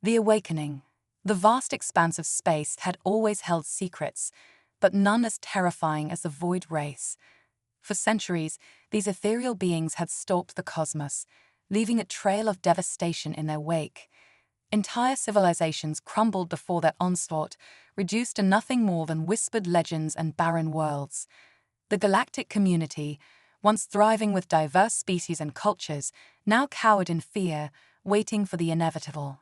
The awakening. The vast expanse of space had always held secrets, but none as terrifying as the void race. For centuries, these ethereal beings had stalked the cosmos, leaving a trail of devastation in their wake. Entire civilizations crumbled before their onslaught, reduced to nothing more than whispered legends and barren worlds. The galactic community, once thriving with diverse species and cultures, now cowered in fear, waiting for the inevitable.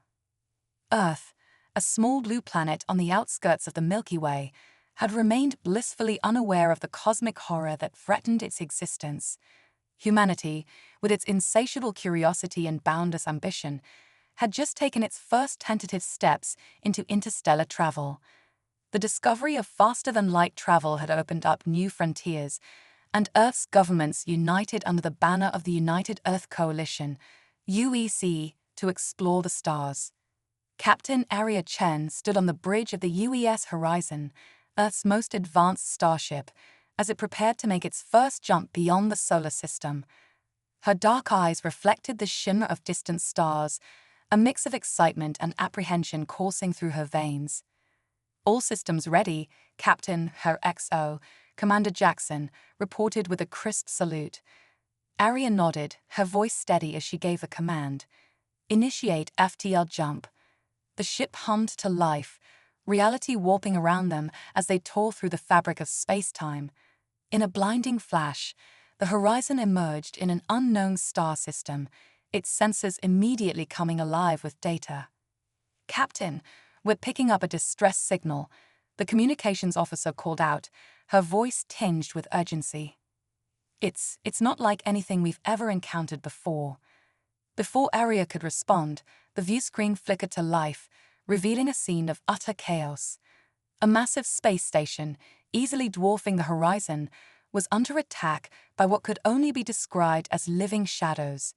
Earth, a small blue planet on the outskirts of the Milky Way, had remained blissfully unaware of the cosmic horror that threatened its existence. Humanity, with its insatiable curiosity and boundless ambition, had just taken its first tentative steps into interstellar travel. The discovery of faster-than-light travel had opened up new frontiers, and Earth's governments united under the banner of the United Earth Coalition, UEC, to explore the stars. Captain Arya Chen stood on the bridge of the UES Horizon, Earth's most advanced starship, as it prepared to make its first jump beyond the solar system. Her dark eyes reflected the shimmer of distant stars, a mix of excitement and apprehension coursing through her veins. "All systems ready," Captain Her XO, Commander Jackson, reported with a crisp salute. Arya nodded, her voice steady as she gave the command. "Initiate FTL jump." The ship hummed to life, reality warping around them as they tore through the fabric of space-time. In a blinding flash, the horizon emerged in an unknown star system, its sensors immediately coming alive with data. "Captain, we're picking up a distress signal," the communications officer called out, her voice tinged with urgency. It's not like anything we've ever encountered before." Before Arya could respond, the view screen flickered to life, revealing a scene of utter chaos. A massive space station, easily dwarfing the horizon, was under attack by what could only be described as living shadows.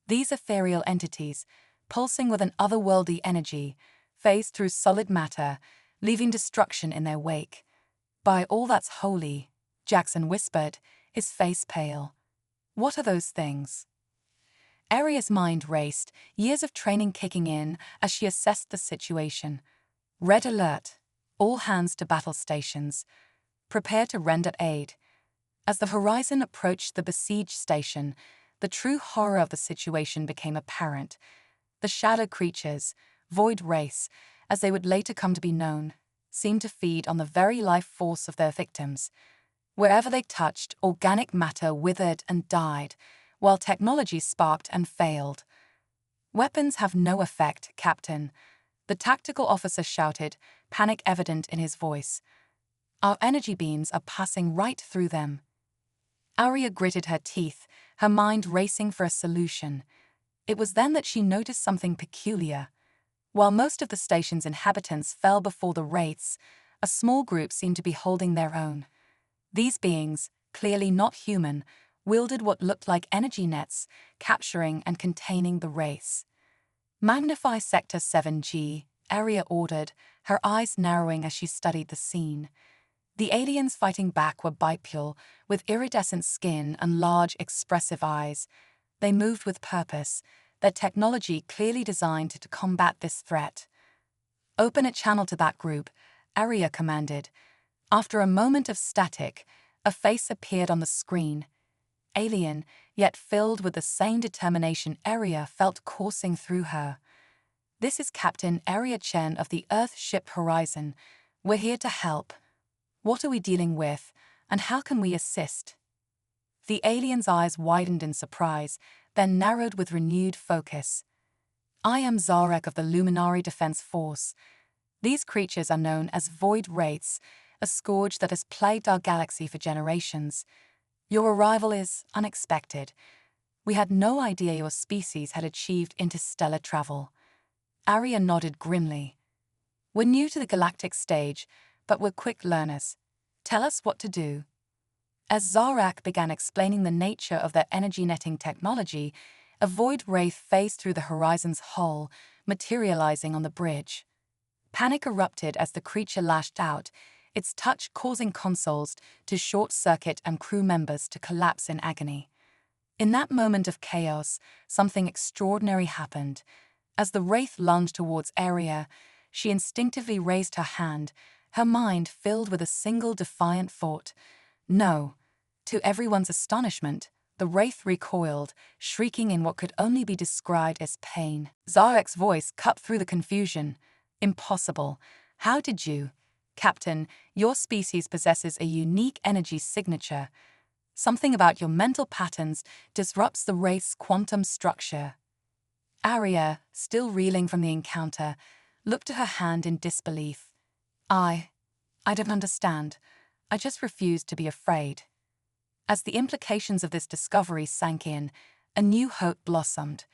These ethereal entities, pulsing with an otherworldly energy, phased through solid matter, leaving destruction in their wake. "By all that's holy," Jackson whispered, his face pale. "What are those things?" Arya's mind raced, years of training kicking in as she assessed the situation. Red alert. All hands to battle stations. Prepare to render aid. As the horizon approached the besieged station, the true horror of the situation became apparent. The shadow creatures, void race, as they would later come to be known, seemed to feed on the very life force of their victims. Wherever they touched, organic matter withered and died, while technology sparked and failed. "Weapons have no effect, Captain," the tactical officer shouted, panic evident in his voice. "Our energy beams are passing right through them." Arya gritted her teeth, her mind racing for a solution. It was then that she noticed something peculiar. While most of the station's inhabitants fell before the wraiths, a small group seemed to be holding their own. These beings, clearly not human, wielded what looked like energy nets, capturing and containing the wraiths. "Magnify Sector 7G, Arya ordered, her eyes narrowing as she studied the scene. The aliens fighting back were bipedal, with iridescent skin and large, expressive eyes. They moved with purpose, their technology clearly designed to combat this threat. "Open a channel to that group," Arya commanded. After a moment of static, a face appeared on the screen. Alien, yet filled with the same determination Arya felt coursing through her. "This is Captain Arya Chen of the Earth ship Horizon. We're here to help. What are we dealing with, and how can we assist?" The alien's eyes widened in surprise, then narrowed with renewed focus. "I am Zarek of the Luminary Defense Force. These creatures are known as void wraiths, a scourge that has plagued our galaxy for generations. Your arrival is unexpected. We had no idea your species had achieved interstellar travel." Arya nodded grimly. "We're new to the galactic stage, but we're quick learners. Tell us what to do." As Zarak began explaining the nature of their energy netting technology, a void wraith phased through the horizon's hull, materializing on the bridge. Panic erupted as the creature lashed out, its touch causing consoles to short-circuit and crew members to collapse in agony. In that moment of chaos, something extraordinary happened. As the wraith lunged towards Aria, she instinctively raised her hand, her mind filled with a single defiant thought. No. To everyone's astonishment, the wraith recoiled, shrieking in what could only be described as pain. Zarek's voice cut through the confusion. Impossible. How did you? Captain, your species possesses a unique energy signature. Something about your mental patterns disrupts the wraith's quantum structure. Aria, still reeling from the encounter, looked at her hand in disbelief. I don't understand. I just refuse to be afraid. As the implications of this discovery sank in, a new hope blossomed.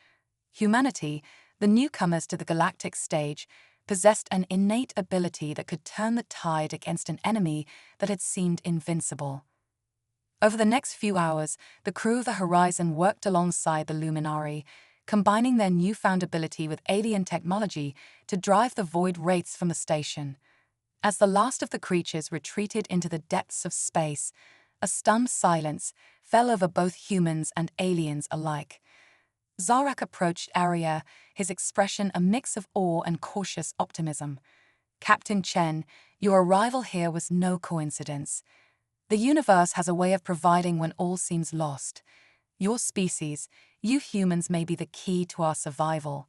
Humanity, the newcomers to the galactic stage, possessed an innate ability that could turn the tide against an enemy that had seemed invincible. Over the next few hours, the crew of the Horizon worked alongside the Luminari, combining their newfound ability with alien technology to drive the void wraiths from the station. As the last of the creatures retreated into the depths of space, a stunned silence fell over both humans and aliens alike. Zarek approached Aria, his expression a mix of awe and cautious optimism. Captain Chen, your arrival here was no coincidence. The universe has a way of providing when all seems lost. Your species, you humans, may be the key to our survival.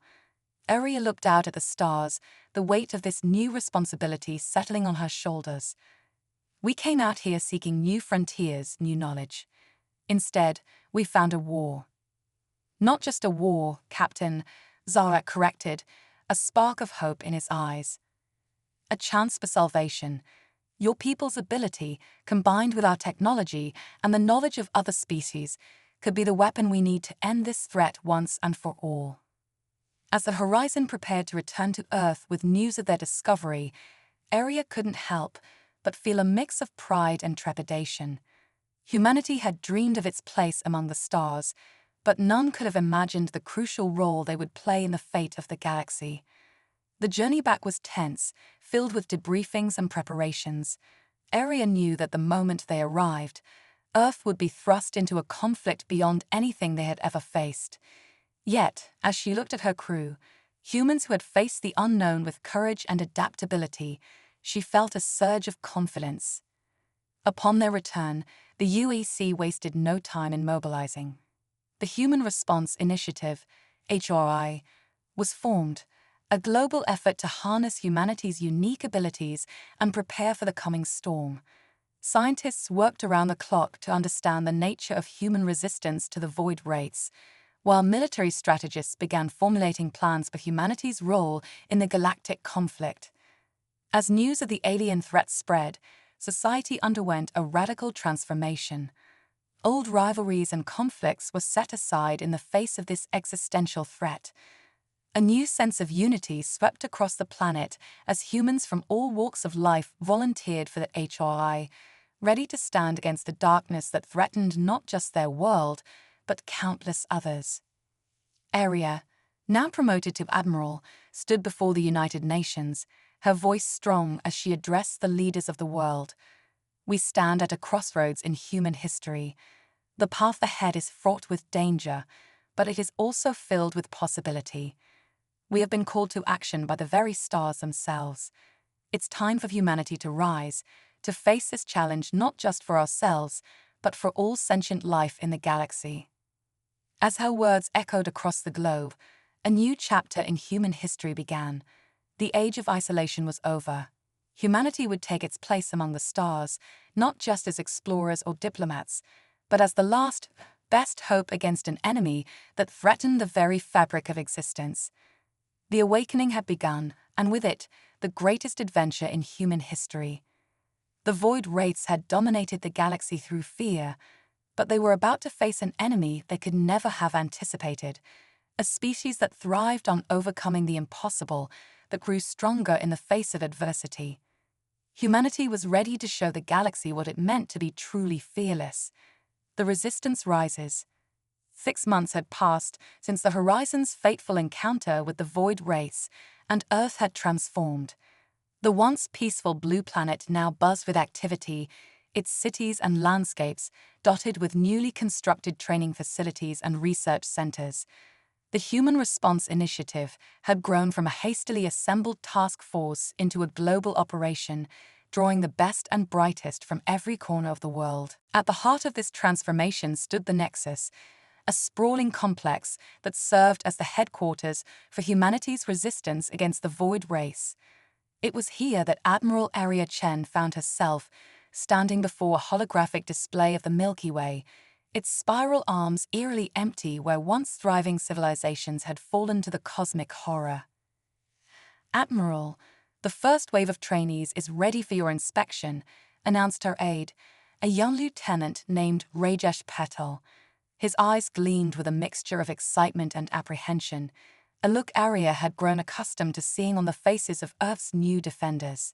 Aria looked out at the stars, the weight of this new responsibility settling on her shoulders. We came out here seeking new frontiers, new knowledge. Instead, we found a war. Not just a war, Captain, Zarek corrected, a spark of hope in his eyes. A chance for salvation. Your people's ability, combined with our technology and the knowledge of other species, could be the weapon we need to end this threat once and for all. As the Horizon prepared to return to Earth with news of their discovery, Aria couldn't help but feel a mix of pride and trepidation. Humanity had dreamed of its place among the stars, but none could have imagined the crucial role they would play in the fate of the galaxy. The journey back was tense, filled with debriefings and preparations. Aria knew that the moment they arrived, Earth would be thrust into a conflict beyond anything they had ever faced. Yet, as she looked at her crew, humans who had faced the unknown with courage and adaptability, she felt a surge of confidence. Upon their return, the UEC wasted no time in mobilizing. The Human Response Initiative, HFY, was formed, a global effort to harness humanity's unique abilities and prepare for the coming storm. Scientists worked around the clock to understand the nature of human resistance to the void wraiths, while military strategists began formulating plans for humanity's role in the galactic conflict. As news of the alien threat spread, society underwent a radical transformation. Old rivalries and conflicts were set aside in the face of this existential threat. A new sense of unity swept across the planet as humans from all walks of life volunteered for the HFY, ready to stand against the darkness that threatened not just their world, but countless others. Aria, now promoted to admiral, stood before the United Nations, her voice strong as she addressed the leaders of the world. We stand at a crossroads in human history. The path ahead is fraught with danger, but it is also filled with possibility. We have been called to action by the very stars themselves. It's time for humanity to rise, to face this challenge not just for ourselves, but for all sentient life in the galaxy. As her words echoed across the globe, a new chapter in human history began. The age of isolation was over. Humanity would take its place among the stars, not just as explorers or diplomats, but as the last, best hope against an enemy that threatened the very fabric of existence. The awakening had begun, and with it, the greatest adventure in human history. The void wraiths had dominated the galaxy through fear, but they were about to face an enemy they could never have anticipated, a species that thrived on overcoming the impossible, that grew stronger in the face of adversity. Humanity was ready to show the galaxy what it meant to be truly fearless. The resistance rises. 6 months had passed since the Horizon's fateful encounter with the void wraiths, and Earth had transformed. The once peaceful blue planet now buzzed with activity, its cities and landscapes dotted with newly constructed training facilities and research centers. The Human Response Initiative had grown from a hastily assembled task force into a global operation, drawing the best and brightest from every corner of the world. At the heart of this transformation stood the Nexus, a sprawling complex that served as the headquarters for humanity's resistance against the Void Race. It was here that Admiral Aria Chen found herself, standing before a holographic display of the Milky Way, its spiral arms eerily empty where once thriving civilizations had fallen to the cosmic horror. "Admiral, the first wave of trainees is ready for your inspection," announced her aide, a young lieutenant named Rajesh Patel. His eyes gleamed with a mixture of excitement and apprehension, a look Arya had grown accustomed to seeing on the faces of Earth's new defenders.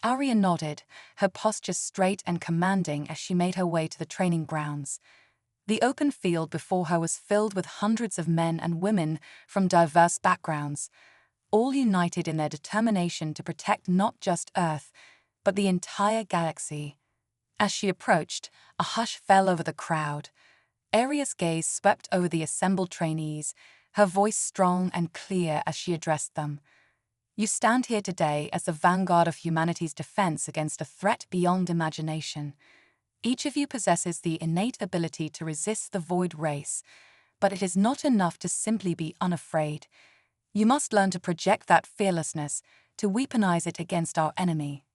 Arya nodded, her posture straight and commanding as she made her way to the training grounds. The open field before her was filled with hundreds of men and women from diverse backgrounds, all united in their determination to protect not just Earth, but the entire galaxy. As she approached, a hush fell over the crowd. Arya's gaze swept over the assembled trainees, her voice strong and clear as she addressed them. "You stand here today as the vanguard of humanity's defense against a threat beyond imagination. Each of you possesses the innate ability to resist the Void Race, but it is not enough to simply be unafraid. You must learn to project that fearlessness, to weaponize it against our enemy."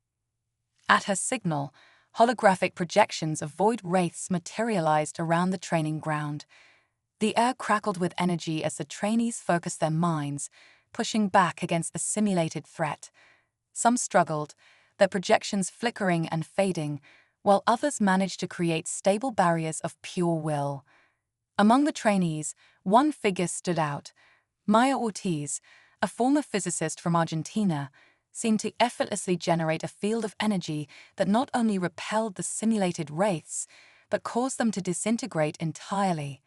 At her signal, holographic projections of Void Wraiths materialized around the training ground. The air crackled with energy as the trainees focused their minds, pushing back against the simulated threat. Some struggled, their projections flickering and fading, while others managed to create stable barriers of pure will. Among the trainees, one figure stood out. Maya Ortiz, a former physicist from Argentina, seemed to effortlessly generate a field of energy that not only repelled the simulated wraiths, but caused them to disintegrate entirely.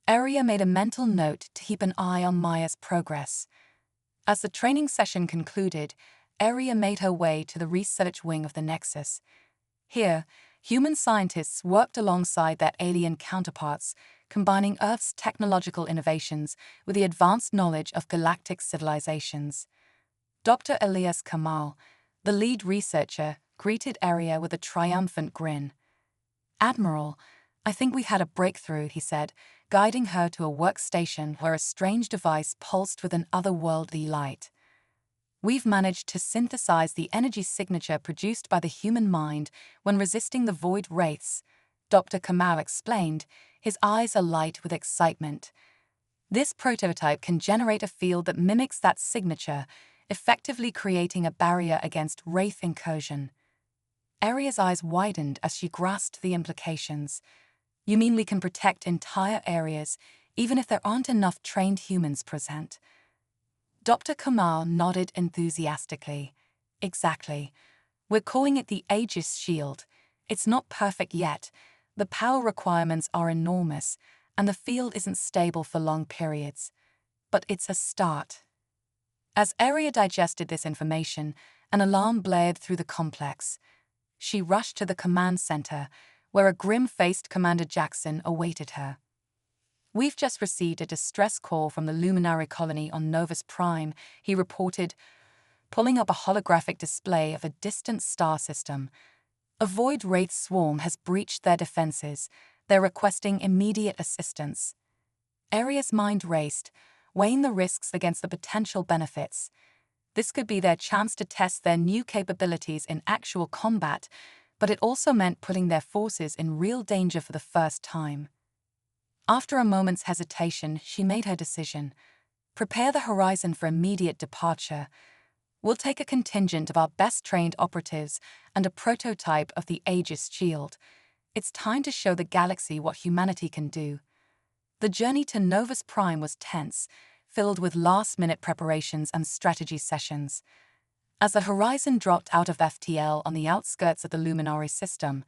Arya made a mental note to keep an eye on Maya's progress. As the training session concluded, Arya made her way to the research wing of the Nexus. Here, human scientists worked alongside their alien counterparts, combining Earth's technological innovations with the advanced knowledge of galactic civilizations. Dr. Elias Kamal, the lead researcher, greeted Arya with a triumphant grin. "Admiral, I think we had a breakthrough," he said, guiding her to a workstation where a strange device pulsed with an otherworldly light. "We've managed to synthesize the energy signature produced by the human mind when resisting the Void Wraiths," Dr. Kamal explained, his eyes alight with excitement. "This prototype can generate a field that mimics that signature, effectively creating a barrier against Wraith incursion." Arya's eyes widened as she grasped the implications. "You mean we can protect entire areas, even if there aren't enough trained humans present?" Dr. Kamal nodded enthusiastically. "Exactly. We're calling it the Aegis Shield. It's not perfect yet. The power requirements are enormous, and the field isn't stable for long periods. But it's a start." As Arya digested this information, an alarm blared through the complex. She rushed to the command center, where a grim-faced Commander Jackson awaited her. "We've just received a distress call from the Luminary colony on Novus Prime," he reported, pulling up a holographic display of a distant star system. "A Void Wraith swarm has breached their defenses. They're requesting immediate assistance." Arya's mind raced, weighing the risks against the potential benefits. This could be their chance to test their new capabilities in actual combat, but it also meant putting their forces in real danger for the first time. After a moment's hesitation, she made her decision. "Prepare the horizon for immediate departure. We'll take a contingent of our best-trained operatives and a prototype of the Aegis Shield. It's time to show the galaxy what humanity can do." The journey to Novus Prime was tense, filled with last-minute preparations and strategy sessions. As the horizon dropped out of FTL on the outskirts of the Luminary system,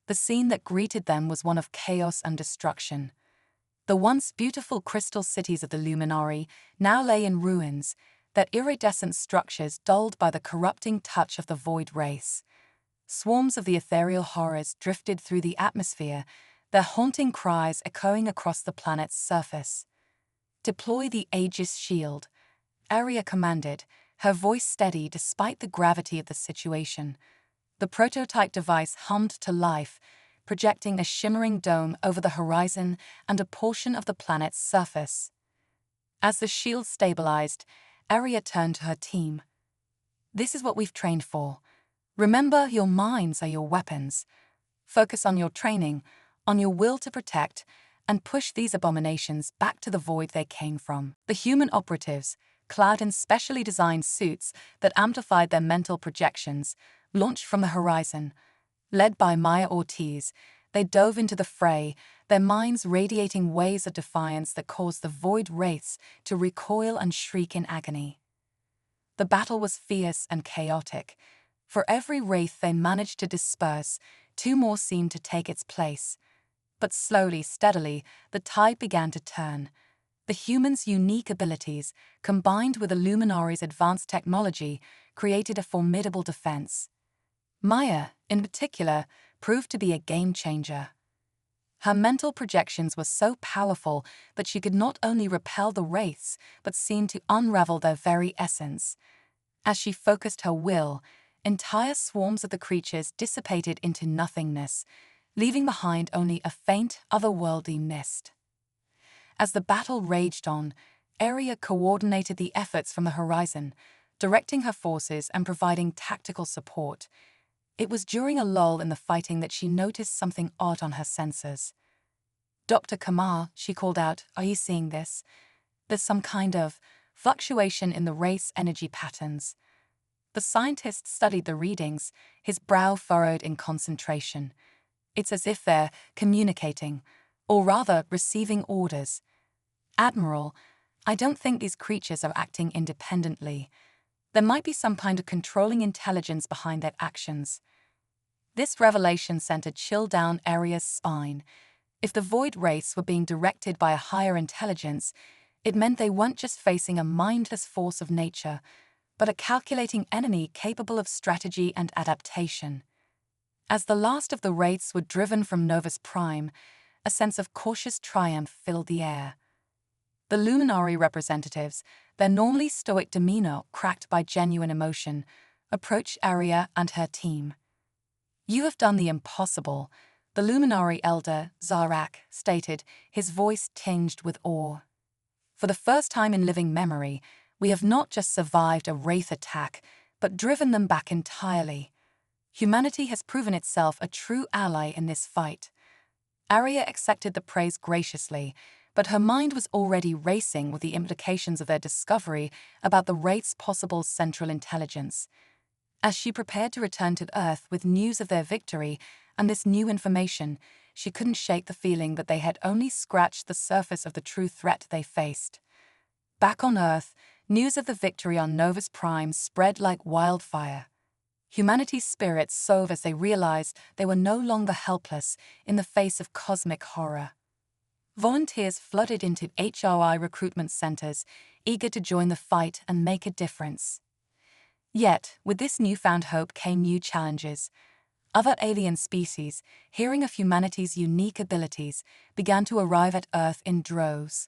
the scene that greeted them was one of chaos and destruction. The once beautiful crystal cities of the Luminary now lay in ruins, their iridescent structures dulled by the corrupting touch of the Void Race. Swarms of the ethereal horrors drifted through the atmosphere, their haunting cries echoing across the planet's surface. "Deploy the Aegis shield," Aria commanded, her voice steady despite the gravity of the situation. The prototype device hummed to life, projecting a shimmering dome over the horizon and a portion of the planet's surface. As the shield stabilized, Aria turned to her team. "This is what we've trained for. Remember, your minds are your weapons. Focus on your training, on your will to protect, and push these abominations back to the void they came from." The human operatives, clad in specially designed suits that amplified their mental projections, launched from the horizon. Led by Maya Ortiz, they dove into the fray, their minds radiating waves of defiance that caused the void wraiths to recoil and shriek in agony. The battle was fierce and chaotic. For every wraith they managed to disperse, two more seemed to take its place. But slowly, steadily, the tide began to turn. The humans' unique abilities, combined with the Luminaries' advanced technology, created a formidable defense. Maya, in particular, proved to be a game-changer. Her mental projections were so powerful that she could not only repel the wraiths, but seemed to unravel their very essence. As she focused her will, entire swarms of the creatures dissipated into nothingness, leaving behind only a faint, otherworldly mist. As the battle raged on, Aria coordinated the efforts from the horizon, directing her forces and providing tactical support. It was during a lull in the fighting that she noticed something odd on her sensors. "Dr. Kamar," she called out, "are you seeing this? There's some kind of fluctuation in the race energy patterns." The scientist studied the readings, his brow furrowed in concentration. "It's as if they're communicating, or rather receiving orders. Admiral, I don't think these creatures are acting independently. There might be some kind of controlling intelligence behind their actions." This revelation sent a chill down Aria's spine. If the void wraiths were being directed by a higher intelligence, it meant they weren't just facing a mindless force of nature, but a calculating enemy capable of strategy and adaptation. As the last of the wraiths were driven from Novus Prime, a sense of cautious triumph filled the air. The Luminary representatives, their normally stoic demeanor cracked by genuine emotion, approached Aria and her team. "You have done the impossible," the Luminary elder, Zarak, stated, his voice tinged with awe. "For the first time in living memory, we have not just survived a wraith attack, but driven them back entirely. Humanity has proven itself a true ally in this fight." Aria accepted the praise graciously, but her mind was already racing with the implications of their discovery about the wraith's possible central intelligence. As she prepared to return to Earth with news of their victory and this new information, she couldn't shake the feeling that they had only scratched the surface of the true threat they faced. Back on Earth, news of the victory on Novus Prime spread like wildfire. Humanity's spirits soared as they realized they were no longer helpless in the face of cosmic horror. Volunteers flooded into HFY recruitment centers, eager to join the fight and make a difference. Yet, with this newfound hope came new challenges. Other alien species, hearing of humanity's unique abilities, began to arrive at Earth in droves.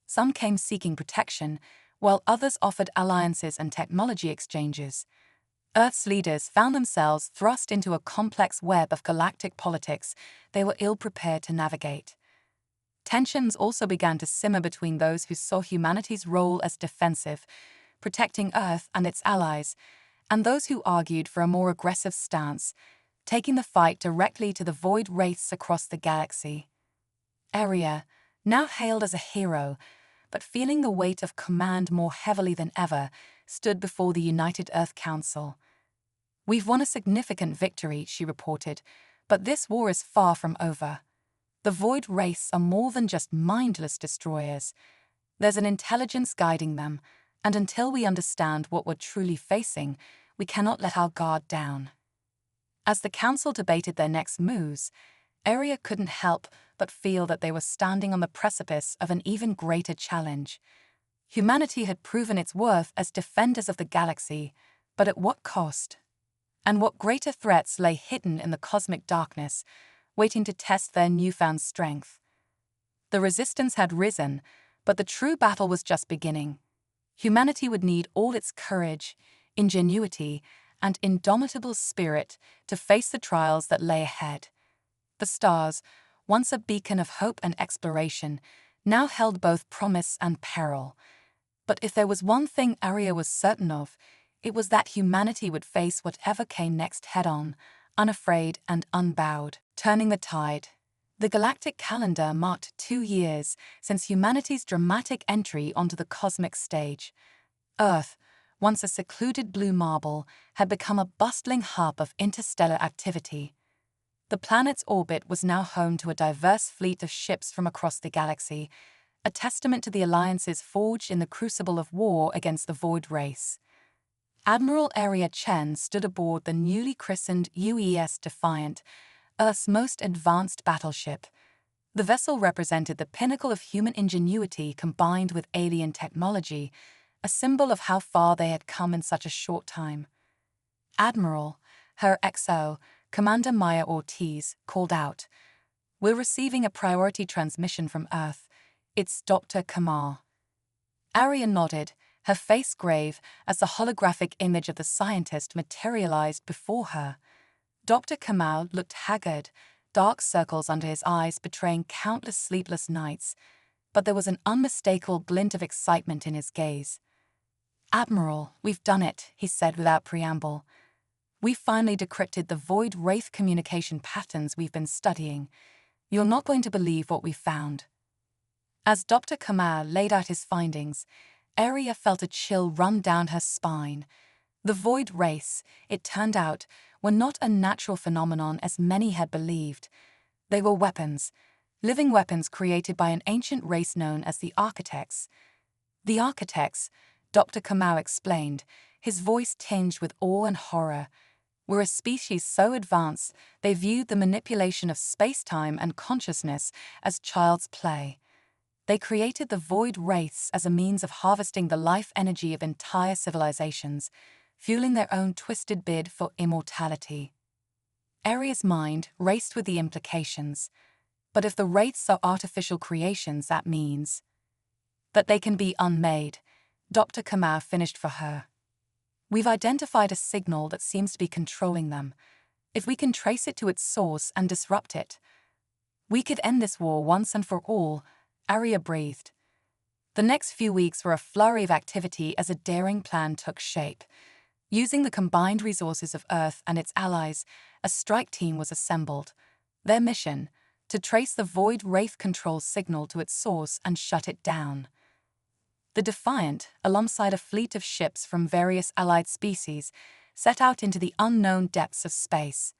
Some came seeking protection, while others offered alliances and technology exchanges. Earth's leaders found themselves thrust into a complex web of galactic politics they were ill-prepared to navigate. Tensions also began to simmer between those who saw humanity's role as defensive, protecting Earth and its allies, and those who argued for a more aggressive stance, taking the fight directly to the void wraiths across the galaxy. Aria, now hailed as a hero, but feeling the weight of command more heavily than ever, stood before the United Earth Council. "We've won a significant victory," she reported, "but this war is far from over. The void wraiths are more than just mindless destroyers. There's an intelligence guiding them, and until we understand what we're truly facing, we cannot let our guard down." As the council debated their next moves, Aria couldn't help but feel that they were standing on the precipice of an even greater challenge. Humanity had proven its worth as defenders of the galaxy, but at what cost? And what greater threats lay hidden in the cosmic darkness, waiting to test their newfound strength? The resistance had risen, But the true battle was just beginning. Humanity would need all its courage, ingenuity, and indomitable spirit to face the trials that lay ahead. The stars, once a beacon of hope and exploration, now held both promise and peril. But if there was one thing Arya was certain of, it was that humanity would face whatever came next head-on, unafraid and unbowed. Turning the tide. The galactic calendar marked 2 years since humanity's dramatic entry onto the cosmic stage. Earth, once a secluded blue marble, had become a bustling hub of interstellar activity. The planet's orbit was now home to a diverse fleet of ships from across the galaxy, a testament to the alliances forged in the crucible of war against the Void race. Admiral Arya Chen stood aboard the newly christened UES Defiant, Earth's most advanced battleship. The vessel represented the pinnacle of human ingenuity combined with alien technology, a symbol of how far they had come in such a short time. Admiral, her XO, Commander Maya Ortiz, called out, "We're receiving a priority transmission from Earth. It's Dr. Kamar." Arya nodded, her face grave as the holographic image of the scientist materialized before her. Dr. Kamar looked haggard, dark circles under his eyes betraying countless sleepless nights, but there was an unmistakable glint of excitement in his gaze. "Admiral, we've done it," he said without preamble. "We finally decrypted the Void Wraith communication patterns we've been studying. You're not going to believe what we found." As Dr. Kamar laid out his findings, Arya felt a chill run down her spine. The Void Race, it turned out, were not a natural phenomenon as many had believed. They were weapons, living weapons created by an ancient race known as the Architects. The Architects, Dr. Kamau explained, his voice tinged with awe and horror, were a species so advanced they viewed the manipulation of space-time and consciousness as child's play. They created the Void Wraiths as a means of harvesting the life energy of entire civilizations, fueling their own twisted bid for immortality. Arya's mind raced with the implications. But if the Wraiths are artificial creations, that means that they can be unmade. Dr. Kamau finished for her. "We've identified a signal that seems to be controlling them. If we can trace it to its source and disrupt it, we could end this war once and for all," Arya breathed. The next few weeks were a flurry of activity as a daring plan took shape. Using the combined resources of Earth and its allies, a strike team was assembled. Their mission: to trace the Void Wraith control signal to its source and shut it down. The Defiant, alongside a fleet of ships from various allied species, set out into the unknown depths of space.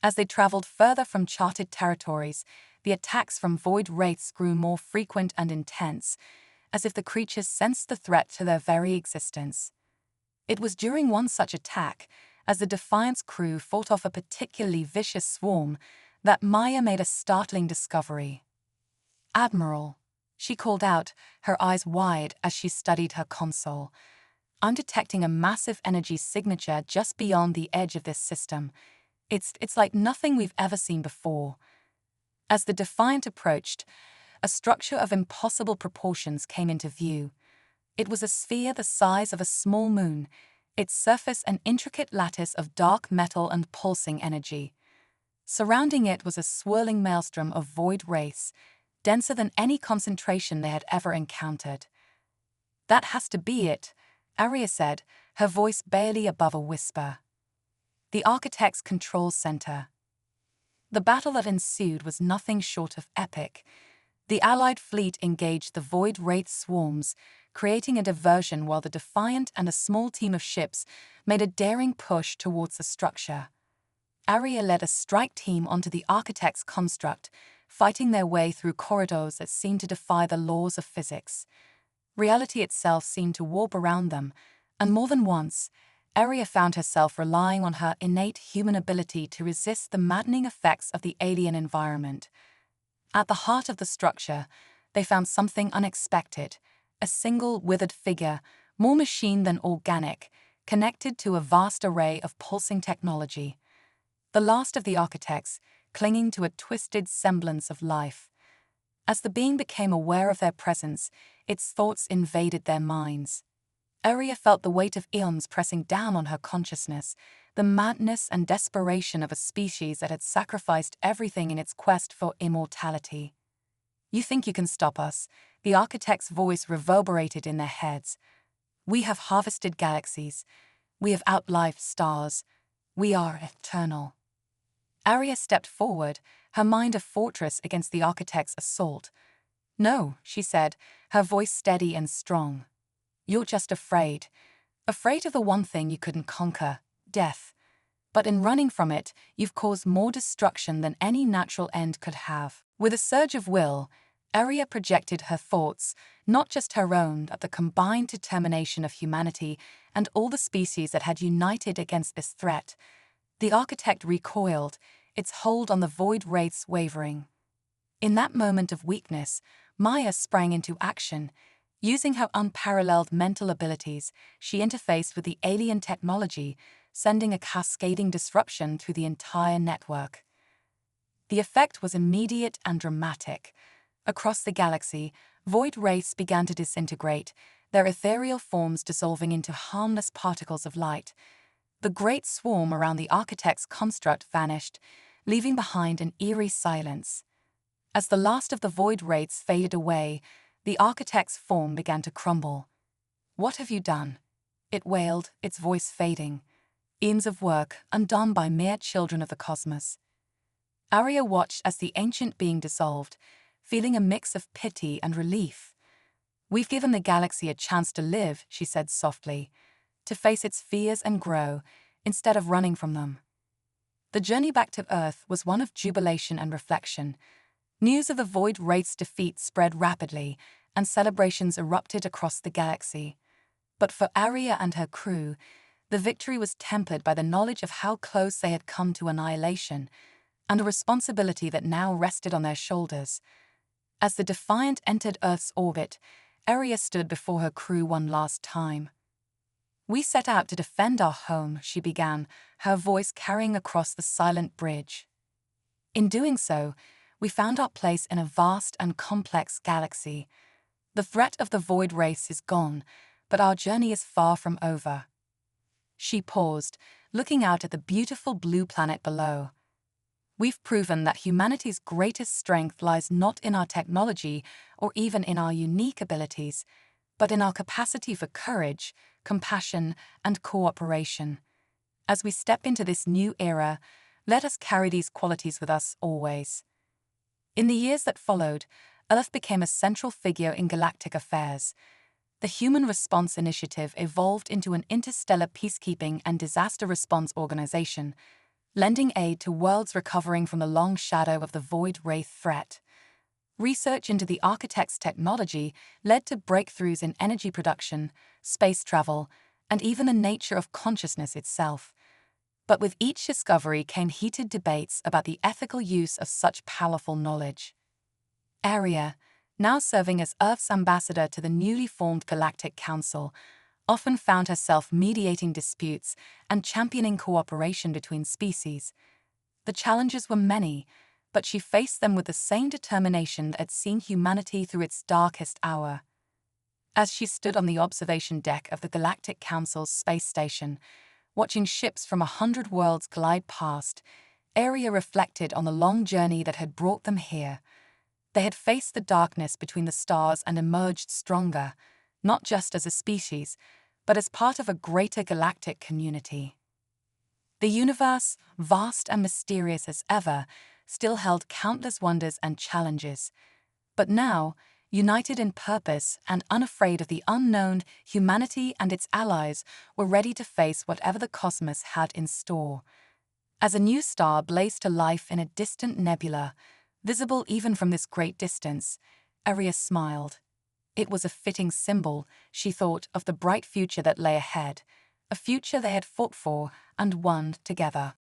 As they traveled further from charted territories, the attacks from Void Wraiths grew more frequent and intense, as if the creatures sensed the threat to their very existence. It was during one such attack, as the Defiant's crew fought off a particularly vicious swarm, that Maya made a startling discovery. "Admiral," she called out, her eyes wide as she studied her console, "I'm detecting a massive energy signature just beyond the edge of this system. It's like nothing we've ever seen before." As the Defiant approached, a structure of impossible proportions came into view. It was a sphere the size of a small moon, its surface an intricate lattice of dark metal and pulsing energy. Surrounding it was a swirling maelstrom of Void Wraiths, denser than any concentration they had ever encountered. "That has to be it," Arya said, her voice barely above a whisper. The Architect's control center. The battle that ensued was nothing short of epic. The Allied fleet engaged the Void Wraith swarms, creating a diversion while the Defiant and a small team of ships made a daring push towards the structure. Arya led a strike team onto the Architect's construct, fighting their way through corridors that seemed to defy the laws of physics. Reality itself seemed to warp around them, and more than once, Arya found herself relying on her innate human ability to resist the maddening effects of the alien environment. At the heart of the structure, they found something unexpected, a single withered figure, more machine than organic, connected to a vast array of pulsing technology. The last of the Architects, clinging to a twisted semblance of life. As the being became aware of their presence, its thoughts invaded their minds. Aria felt the weight of eons pressing down on her consciousness, the madness and desperation of a species that had sacrificed everything in its quest for immortality. "You think you can stop us?" The architect's voice reverberated in their heads. "We have harvested galaxies. We have outlived stars. We are eternal." Aria stepped forward, her mind a fortress against the architect's assault. "No," she said, her voice steady and strong. "You're just afraid. Afraid of the one thing you couldn't conquer, death. But in running from it, you've caused more destruction than any natural end could have." With a surge of will, Aria projected her thoughts, not just her own, at the combined determination of humanity and all the species that had united against this threat. The architect recoiled, its hold on the void wraiths wavering. In that moment of weakness, Maya sprang into action. Using her unparalleled mental abilities, she interfaced with the alien technology, sending a cascading disruption through the entire network. The effect was immediate and dramatic. Across the galaxy, void wraiths began to disintegrate, their ethereal forms dissolving into harmless particles of light. The great swarm around the architect's construct vanished, leaving behind an eerie silence. As the last of the void wraiths faded away, the architect's form began to crumble. "What have you done?" it wailed, its voice fading. "Eons of work, undone by mere children of the cosmos." Aria watched as the ancient being dissolved, feeling a mix of pity and relief. "We've given the galaxy a chance to live," she said softly, "to face its fears and grow, instead of running from them." The journey back to Earth was one of jubilation and reflection. News of the void wraith's defeat spread rapidly, and celebrations erupted across the galaxy. But for Aria and her crew, the victory was tempered by the knowledge of how close they had come to annihilation, and a responsibility that now rested on their shoulders. As the Defiant entered Earth's orbit, Aria stood before her crew one last time. "We set out to defend our home," she began, her voice carrying across the silent bridge. "In doing so, we found our place in a vast and complex galaxy. The threat of the void race is gone, but our journey is far from over." She paused, looking out at the beautiful blue planet below. "We've proven that humanity's greatest strength lies not in our technology or even in our unique abilities, but in our capacity for courage, compassion, and cooperation. As we step into this new era, let us carry these qualities with us always." In the years that followed, Earth became a central figure in galactic affairs. The Human Response Initiative evolved into an interstellar peacekeeping and disaster response organization, lending aid to worlds recovering from the long shadow of the void wraith threat. Research into the architect's technology led to breakthroughs in energy production, space travel, and even the nature of consciousness itself. But with each discovery came heated debates about the ethical use of such powerful knowledge. Aria, now serving as Earth's ambassador to the newly formed Galactic Council, often found herself mediating disputes and championing cooperation between species. The challenges were many, but she faced them with the same determination that had seen humanity through its darkest hour. As she stood on the observation deck of the Galactic Council's space station, watching ships from 100 worlds glide past, Aria reflected on the long journey that had brought them here. They had faced the darkness between the stars and emerged stronger, not just as a species, but as part of a greater galactic community. The universe, vast and mysterious as ever, still held countless wonders and challenges. But now, united in purpose and unafraid of the unknown, humanity and its allies were ready to face whatever the cosmos had in store. As a new star blazed to life in a distant nebula, visible even from this great distance, Aria smiled. It was a fitting symbol, she thought, of the bright future that lay ahead, a future they had fought for and won together.